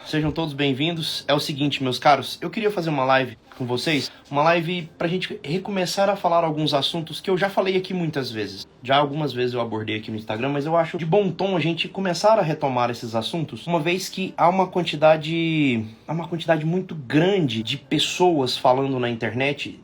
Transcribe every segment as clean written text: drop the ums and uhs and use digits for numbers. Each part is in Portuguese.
Sejam todos bem-vindos. É o seguinte, meus caros, eu queria fazer uma live com vocês, uma live pra gente recomeçar a falar alguns assuntos que eu já falei aqui muitas vezes. Já algumas vezes eu abordei aqui no Instagram, mas eu acho de bom tom a gente começar a retomar esses assuntos, uma vez que há uma quantidade muito grande de pessoas falando na internet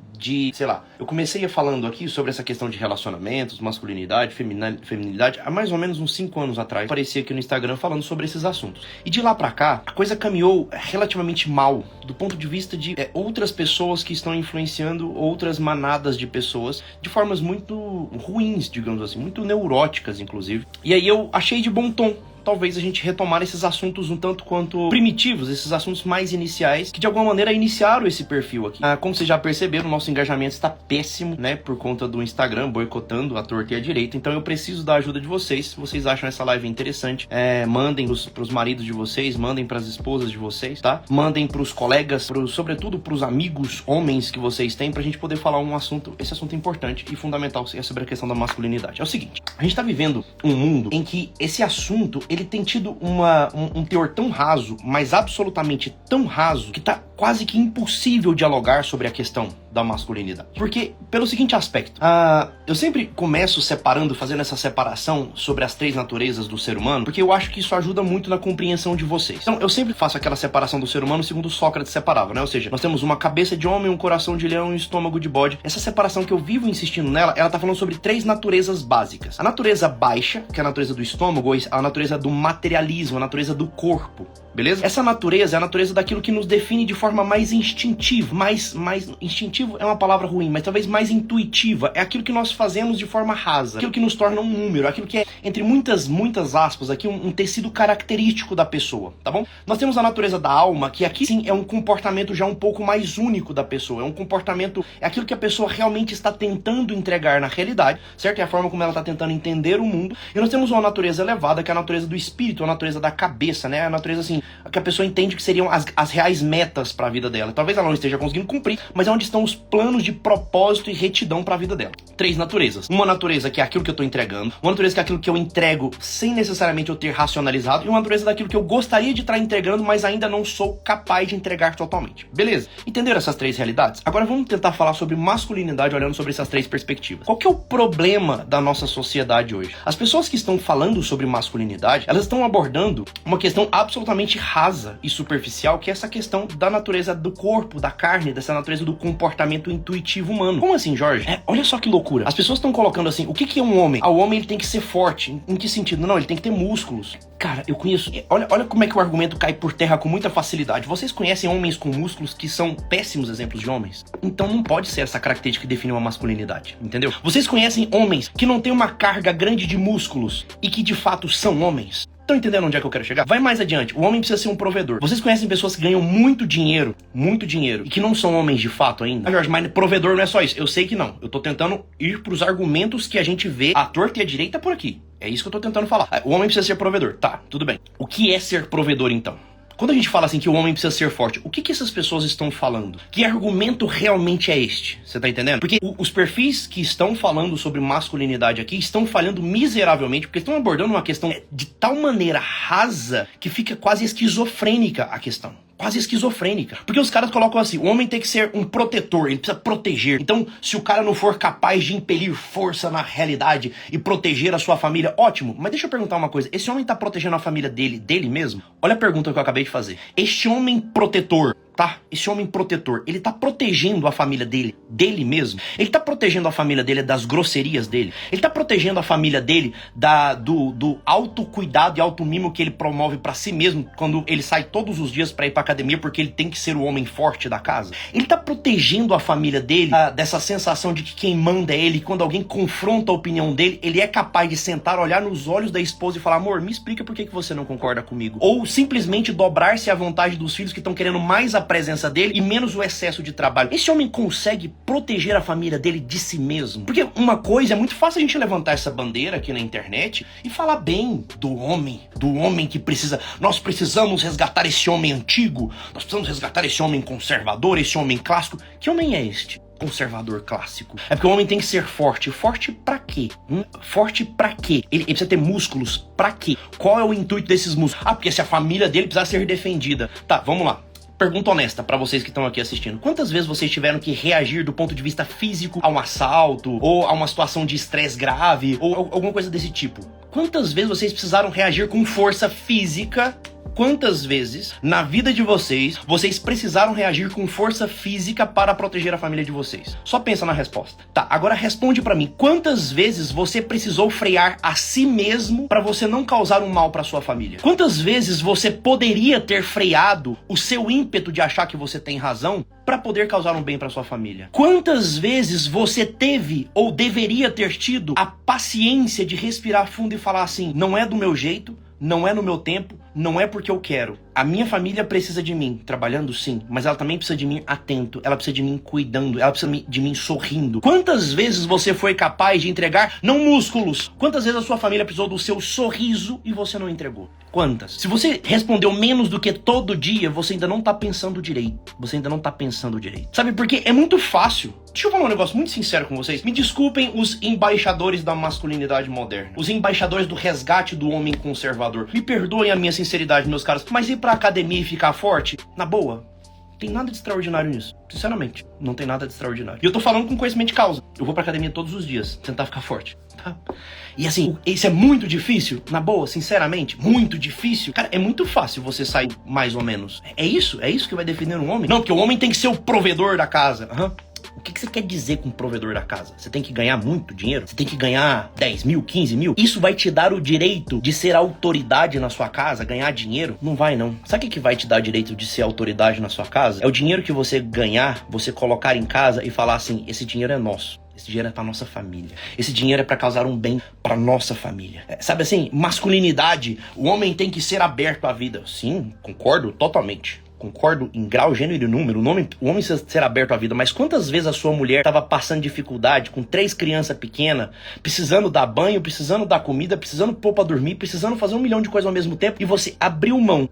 eu comecei falando aqui sobre essa questão de relacionamentos, masculinidade, feminilidade, há mais ou menos uns 5 anos atrás, apareci aqui no Instagram falando sobre esses assuntos. E de lá pra cá, a coisa caminhou relativamente mal, do ponto de vista de outras pessoas que estão influenciando outras manadas de pessoas, de formas muito ruins, digamos assim, muito neuróticas, inclusive. E aí eu achei de bom tom talvez a gente retomar esses assuntos um tanto quanto primitivos, esses assuntos mais iniciais, que de alguma maneira iniciaram esse perfil aqui. Como vocês já perceberam, o nosso engajamento está péssimo, né, por conta do Instagram boicotando a torta e a direita, então eu preciso da ajuda de vocês. Se vocês acham essa live interessante, mandem pros maridos de vocês, mandem pras esposas de vocês, tá? Mandem pros colegas, sobretudo pros amigos homens que vocês têm, pra gente poder falar esse assunto importante e fundamental, que é sobre a questão da masculinidade. É o seguinte, a gente tá vivendo um mundo em que esse assunto ele tem tido um teor tão raso, mas absolutamente tão raso, que tá quase que impossível dialogar sobre a questão da masculinidade. Porque, pelo seguinte aspecto, eu sempre começo fazendo essa separação sobre as 3 naturezas do ser humano, porque eu acho que isso ajuda muito na compreensão de vocês. Então, eu sempre faço aquela separação do ser humano segundo Sócrates separava, né? Ou seja, nós temos uma cabeça de homem, um coração de leão e um estômago de bode. Essa separação que eu vivo insistindo nela, ela tá falando sobre 3 naturezas básicas. A natureza baixa, que é a natureza do estômago, a natureza do materialismo, a natureza do corpo. Beleza? Essa natureza é a natureza daquilo que nos define de forma mais instintiva. Mais instintivo é uma palavra ruim, mas talvez mais intuitiva. É aquilo que nós fazemos de forma rasa. Aquilo que nos torna um número. Aquilo que é, entre muitas aspas aqui, um tecido característico da pessoa. Tá bom? Nós temos a natureza da alma, que aqui sim é um comportamento já um pouco mais único da pessoa. É um comportamento, é aquilo que a pessoa realmente está tentando entregar na realidade, certo? É a forma como ela está tentando entender o mundo. E nós temos uma natureza elevada, que é a natureza do espírito, a natureza da cabeça, né? A natureza assim, que a pessoa entende que seriam as reais metas para a vida dela. Talvez ela não esteja conseguindo cumprir, mas é onde estão os planos de propósito e retidão para a vida dela. 3 naturezas. Uma natureza que é aquilo que eu tô entregando, uma natureza que é aquilo que eu entrego sem necessariamente eu ter racionalizado, e uma natureza daquilo que eu gostaria de estar entregando, mas ainda não sou capaz de entregar totalmente. Beleza? Entenderam essas 3 realidades? Agora vamos tentar falar sobre masculinidade olhando sobre essas 3 perspectivas. Qual que é o problema da nossa sociedade hoje? As pessoas que estão falando sobre masculinidade, elas estão abordando uma questão absolutamente rasa e superficial, que é essa questão da natureza do corpo, da carne, dessa natureza do comportamento intuitivo humano. Como assim, Jorge? Olha só que loucura. As pessoas estão colocando assim, o que é um homem? O homem ele tem que ser forte. Em que sentido? Não, ele tem que ter músculos. Cara, eu conheço... Olha como é que o argumento cai por terra com muita facilidade. Vocês conhecem homens com músculos que são péssimos exemplos de homens? Então não pode ser essa característica que define uma masculinidade, entendeu? Vocês conhecem homens que não têm uma carga grande de músculos e que de fato são homens? Estão entendendo onde é que eu quero chegar? Vai mais adiante. O homem precisa ser um provedor. Vocês conhecem pessoas que ganham muito dinheiro, e que não são homens de fato ainda? Jorge, mas provedor não é só isso. Eu sei que não. Eu tô tentando ir pros argumentos que a gente vê à torta e à direita por aqui. É isso que eu tô tentando falar. O homem precisa ser provedor. Tá, tudo bem. O que é ser provedor, então? Quando a gente fala assim que o homem precisa ser forte, o que essas pessoas estão falando? Que argumento realmente é este? Você tá entendendo? Porque os perfis que estão falando sobre masculinidade aqui estão falhando miseravelmente, porque estão abordando uma questão de tal maneira rasa que fica quase esquizofrênica a questão. Quase esquizofrênica. Porque os caras colocam assim, o homem tem que ser um protetor, ele precisa proteger. Então, se o cara não for capaz de impelir força na realidade e proteger a sua família, ótimo. Mas deixa eu perguntar uma coisa, esse homem tá protegendo a família dele mesmo? Olha a pergunta que eu acabei de fazer. Este homem protetor, tá? Esse homem protetor, ele tá protegendo a família dele mesmo? Ele tá protegendo a família dele das grosserias dele? Ele tá protegendo a família dele do autocuidado e automimo que ele promove pra si mesmo quando ele sai todos os dias pra ir pra academia porque ele tem que ser o homem forte da casa? Ele tá protegendo a família dele dessa sensação de que quem manda é ele, e quando alguém confronta a opinião dele, ele é capaz de sentar, olhar nos olhos da esposa e falar, amor, me explica por que você não concorda comigo? Ou simplesmente dobrar-se à vontade dos filhos que estão querendo mais a presença dele e menos o excesso de trabalho. Esse homem consegue proteger a família dele de si mesmo? Porque uma coisa, é muito fácil a gente levantar essa bandeira aqui na internet e falar bem do homem que precisa, nós precisamos resgatar esse homem antigo, nós precisamos resgatar esse homem conservador, esse homem clássico. Que homem é este? conservador clássico. É porque o homem tem que ser forte. Forte pra quê? Forte pra quê? Ele precisa ter músculos pra quê? Qual é o intuito desses músculos? Ah, porque se a família dele precisar ser defendida. Tá, vamos lá. Pergunta honesta pra vocês que estão aqui assistindo. Quantas vezes vocês tiveram que reagir do ponto de vista físico a um assalto, ou a uma situação de estresse grave, ou alguma coisa desse tipo? Quantas vezes vocês precisaram reagir com força física? Quantas vezes na vida de vocês precisaram reagir com força física para proteger a família de vocês? Só pensa na resposta. Tá, agora responde pra mim. Quantas vezes você precisou frear a si mesmo para você não causar um mal para sua família? Quantas vezes você poderia ter freado o seu ímpeto de achar que você tem razão para poder causar um bem para sua família? Quantas vezes você teve ou deveria ter tido a paciência de respirar fundo e falar assim: não é do meu jeito, não é no meu tempo, não é porque eu quero. A minha família precisa de mim, trabalhando sim, mas ela também precisa de mim atento, ela precisa de mim cuidando, ela precisa de mim sorrindo. Quantas vezes você foi capaz de entregar, não músculos, quantas vezes a sua família precisou do seu sorriso e você não entregou? Quantas? Se você respondeu menos do que todo dia, você ainda não tá pensando direito. Você ainda não tá pensando direito. Sabe por quê? É muito fácil. Deixa eu falar um negócio muito sincero com vocês. Me desculpem os embaixadores da masculinidade moderna. Os embaixadores do resgate do homem conservador. Me perdoem a minha sinceridade, meus caras. Mas ir pra academia e ficar forte? Na boa, não tem nada de extraordinário nisso. Sinceramente, não tem nada de extraordinário. E eu tô falando com conhecimento de causa. Eu vou pra academia todos os dias, tentar ficar forte, tá? E assim, isso é muito difícil? Na boa, sinceramente, muito difícil? Cara, é muito fácil você sair mais ou menos. É isso que vai definir um homem? Não, porque o homem tem que ser o provedor da casa. O que você quer dizer com provedor da casa? Você tem que ganhar muito dinheiro? Você tem que ganhar 10 mil, 15 mil? Isso vai te dar o direito de ser autoridade na sua casa, ganhar dinheiro? Não vai, não. Sabe o que vai te dar o direito de ser autoridade na sua casa? É o dinheiro que você ganhar, você colocar em casa e falar assim: esse dinheiro é nosso. Esse dinheiro é pra nossa família. Esse dinheiro é pra causar um bem pra nossa família. Sabe assim, masculinidade, o homem tem que ser aberto à vida. Sim, concordo totalmente. Concordo em grau, gênero e número. O homem precisa ser aberto à vida. Mas quantas vezes a sua mulher estava passando dificuldade com 3 crianças pequenas, precisando dar banho, precisando dar comida, precisando pôr pra dormir, precisando fazer 1 milhão de coisas ao mesmo tempo, e você abriu mão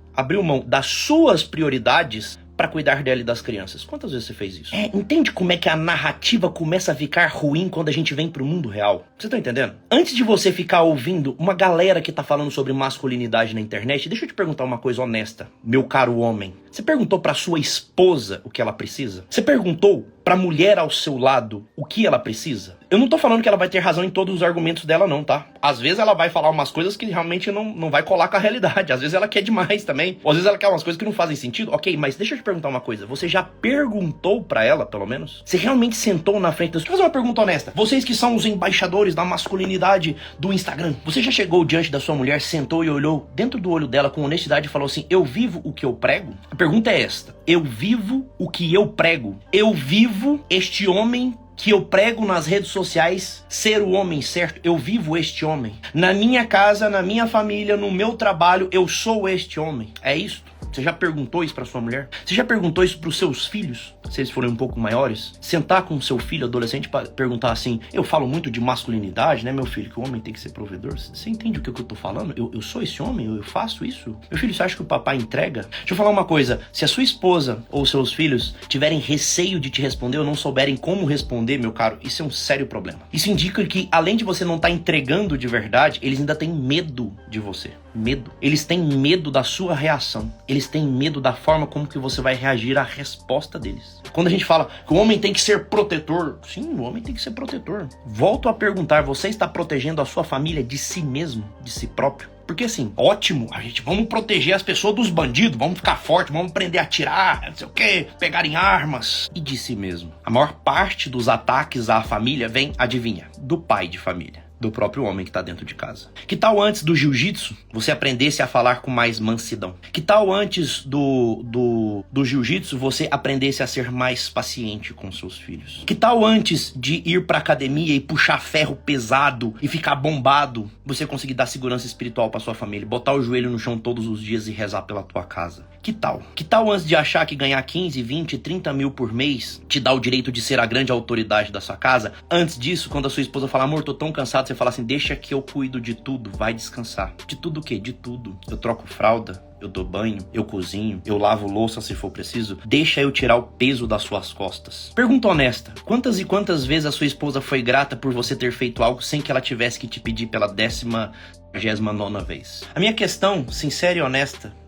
das suas prioridades para cuidar dela e das crianças? Quantas vezes você fez isso? Entende como é que a narrativa começa a ficar ruim quando a gente vem pro mundo real? Você tá entendendo? Antes de você ficar ouvindo uma galera que tá falando sobre masculinidade na internet, deixa eu te perguntar uma coisa honesta, meu caro homem. Você perguntou pra sua esposa o que ela precisa? Você perguntou pra mulher ao seu lado o que ela precisa? Eu não tô falando que ela vai ter razão em todos os argumentos dela não, tá? Às vezes ela vai falar umas coisas que realmente não vai colar com a realidade. Às vezes ela quer demais também. Ou às vezes ela quer umas coisas que não fazem sentido. Ok, mas deixa eu te perguntar uma coisa. Você já perguntou pra ela, pelo menos? Você realmente sentou na frente das... Deixa eu fazer uma pergunta honesta. Vocês que são os embaixadores da masculinidade do Instagram, você já chegou diante da sua mulher, sentou e olhou dentro do olho dela com honestidade e falou assim: eu vivo o que eu prego? A pergunta é esta: eu vivo o que eu prego? Eu vivo este homem que eu prego nas redes sociais ser o homem certo? Eu vivo este homem. Na minha casa, na minha família, no meu trabalho, eu sou este homem. É isso? Você já perguntou isso pra sua mulher? Você já perguntou isso pros seus filhos, se eles forem um pouco maiores? Sentar com seu filho adolescente para perguntar assim: eu falo muito de masculinidade, né, meu filho? Que o homem tem que ser provedor. Você entende o que eu tô falando? Eu sou esse homem? Eu faço isso? Meu filho, você acha que o papai entrega? Deixa eu falar uma coisa. Se a sua esposa ou seus filhos tiverem receio de te responder ou não souberem como responder, meu caro, isso é um sério problema. Isso indica que, além de você não estar entregando de verdade, eles ainda têm medo de você. Medo. Eles têm medo da sua reação. Eles têm medo da forma como que você vai reagir à resposta deles. Quando a gente fala que o homem tem que ser protetor, sim, o homem tem que ser protetor. Volto a perguntar: você está protegendo a sua família de si mesmo, de si próprio? Porque assim, ótimo, vamos proteger as pessoas dos bandidos, vamos ficar forte, vamos aprender a atirar, não sei o que, pegarem armas. E de si mesmo. A maior parte dos ataques à família vem, adivinha, do pai de família. Do próprio homem que tá dentro de casa. Que tal antes do jiu-jitsu você aprendesse a falar com mais mansidão? Que tal antes do jiu-jitsu você aprendesse a ser mais paciente com seus filhos? Que tal antes de ir pra academia e puxar ferro pesado e ficar bombado, você conseguir dar segurança espiritual pra sua família, botar o joelho no chão todos os dias e rezar pela tua casa? Que tal? Que tal antes de achar que ganhar 15, 20, 30 mil por mês te dá o direito de ser a grande autoridade da sua casa? Antes disso, quando a sua esposa fala: amor, tô tão cansado, você fala assim: deixa que eu cuido de tudo, vai descansar. De tudo o quê? De tudo. Eu troco fralda, eu dou banho, eu cozinho, eu lavo louça se for preciso, deixa eu tirar o peso das suas costas. Pergunta honesta, quantas e quantas vezes a sua esposa foi grata por você ter feito algo sem que ela tivesse que te pedir pela 29ª vez? A minha questão, sincera e honesta,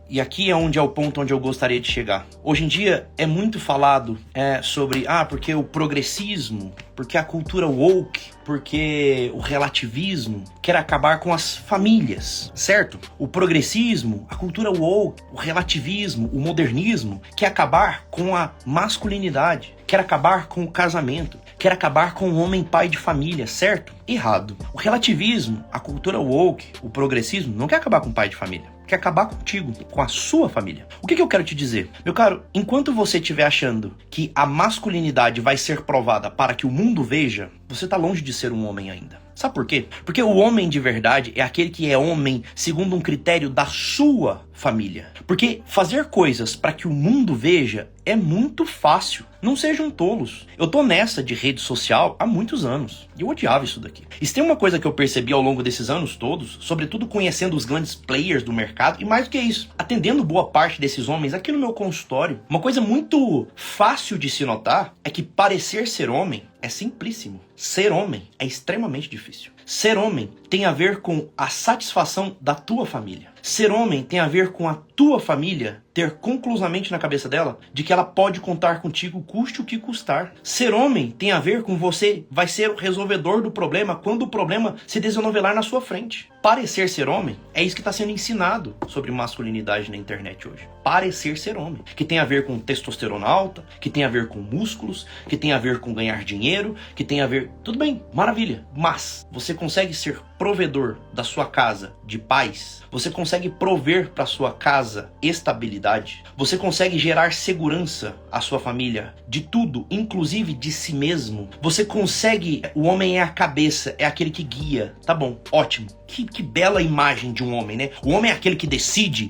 e aqui é onde é o ponto onde eu gostaria de chegar. Hoje em dia é muito falado sobre, porque o progressismo, porque a cultura woke, porque o relativismo quer acabar com as famílias, certo? O progressismo, a cultura woke, o relativismo, o modernismo quer acabar com a masculinidade, quer acabar com o casamento, quer acabar com o homem pai de família, certo? Errado. O relativismo, a cultura woke, o progressismo não quer acabar com o pai de família. Quer acabar contigo, com a sua família. O que eu quero te dizer? Meu caro, enquanto você estiver achando que a masculinidade vai ser provada para que o mundo veja, você está longe de ser um homem ainda. Sabe por quê? Porque o homem de verdade é aquele que é homem segundo um critério da sua família. Porque fazer coisas para que o mundo veja é muito fácil. Não sejam tolos. Eu tô nessa de rede social há muitos anos. E eu odiava isso daqui. E se tem uma coisa que eu percebi ao longo desses anos todos, sobretudo conhecendo os grandes players do mercado, e mais do que isso, atendendo boa parte desses homens aqui no meu consultório, uma coisa muito fácil de se notar é que parecer ser homem é simplíssimo. Ser homem é extremamente difícil. Ser homem tem a ver com a satisfação da tua família. Ser homem tem a ver com a tua família ter conclusamente na cabeça dela de que ela pode contar contigo custe o que custar. Ser homem tem a ver com você vai ser o resolvedor do problema quando o problema se desenovelar na sua frente. Parecer ser homem é isso que está sendo ensinado sobre masculinidade na internet hoje. Parecer ser homem, que tem a ver com testosterona alta, que tem a ver com músculos, que tem a ver com ganhar dinheiro, que tem a ver... Tudo bem, maravilha, mas você consegue ser provedor da sua casa de paz? Você consegue prover para sua casa estabilidade? Você consegue gerar segurança à sua família de tudo, inclusive de si mesmo? Você consegue... O homem é a cabeça, é aquele que guia. Tá bom, ótimo. Que bela imagem de um homem, né? O homem é aquele que decide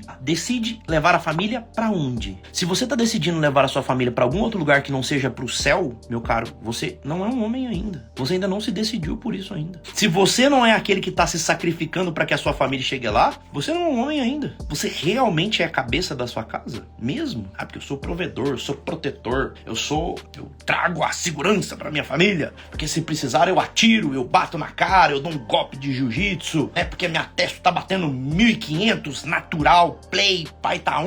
levar a família pra onde? Se você tá decidindo levar a sua família pra algum outro lugar que não seja pro céu, meu caro, você não é um homem ainda. Você ainda não se decidiu por isso ainda. Se você não é aquele que tá se sacrificando pra que a sua família chegue lá, você não é um homem ainda. Você realmente é a cabeça da sua casa? Mesmo? Porque eu sou provedor, eu sou protetor, eu trago a segurança pra minha família. Porque se precisar eu atiro, eu bato na cara, eu dou um golpe de jiu-jitsu. Porque minha testa tá batendo 1500, natural, play, pai tá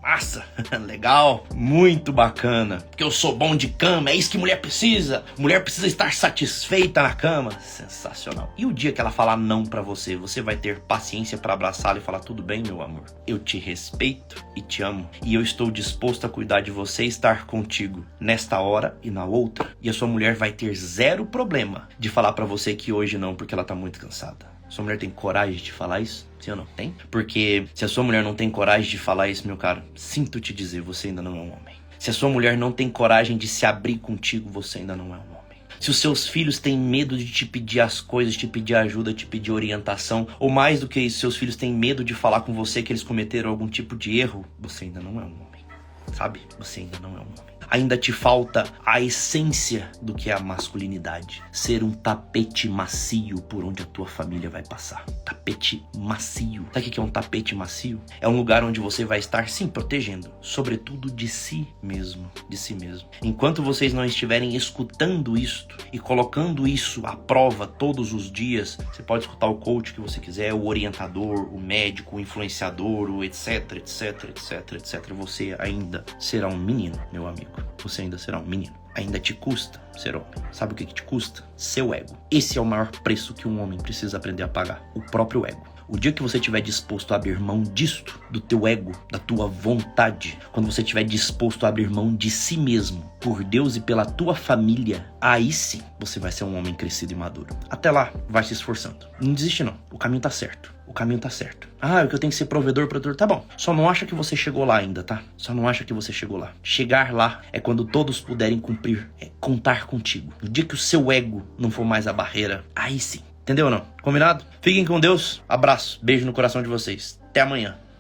massa, legal, muito bacana. Porque eu sou bom de cama, é isso que mulher precisa. Mulher precisa estar satisfeita na cama. Sensacional. E o dia que ela falar não pra você, você vai ter paciência pra abraçá-la e falar, tudo bem, meu amor, eu te respeito e te amo. E eu estou disposto a cuidar de você e estar contigo nesta hora e na outra. E a sua mulher vai ter zero problema de falar pra você que hoje não, porque ela tá muito cansada. Sua mulher tem coragem de falar isso? Sim ou não? Tem? Porque se a sua mulher não tem coragem de falar isso, meu caro, sinto te dizer, você ainda não é um homem. Se a sua mulher não tem coragem de se abrir contigo, você ainda não é um homem. Se os seus filhos têm medo de te pedir as coisas, te pedir ajuda, te pedir orientação, ou mais do que isso, seus filhos têm medo de falar com você que eles cometeram algum tipo de erro, você ainda não é um homem. Sabe? Você ainda não é um homem. Ainda te falta a essência do que é a masculinidade. Ser um tapete macio por onde a tua família vai passar. Tapete macio. Sabe o que é um tapete macio? É um lugar onde você vai estar, sim, protegendo. Sobretudo de si mesmo. De si mesmo. Enquanto vocês não estiverem escutando isto e colocando isso à prova todos os dias, você pode escutar o coach que você quiser, o orientador, o médico, o influenciador, o etc, etc, etc, etc. Você ainda será um menino, meu amigo. Você ainda será um menino. Ainda te custa ser homem. Sabe o que te custa? Seu ego. Esse é o maior preço que um homem precisa aprender a pagar. O próprio ego. O dia que você estiver disposto a abrir mão disto, do teu ego, da tua vontade, quando você estiver disposto a abrir mão de si mesmo, por Deus e pela tua família, aí sim você vai ser um homem crescido e maduro. Até lá, vai se esforçando. Não desiste não. O caminho tá certo. O caminho tá certo. É que eu tenho que ser provedor, tá bom. Só não acha que você chegou lá ainda, tá? Só não acha que você chegou lá. Chegar lá é quando todos puderem cumprir, contar contigo. No dia que o seu ego não for mais a barreira, aí sim. Entendeu ou não? Combinado? Fiquem com Deus. Abraço. Beijo no coração de vocês. Até amanhã.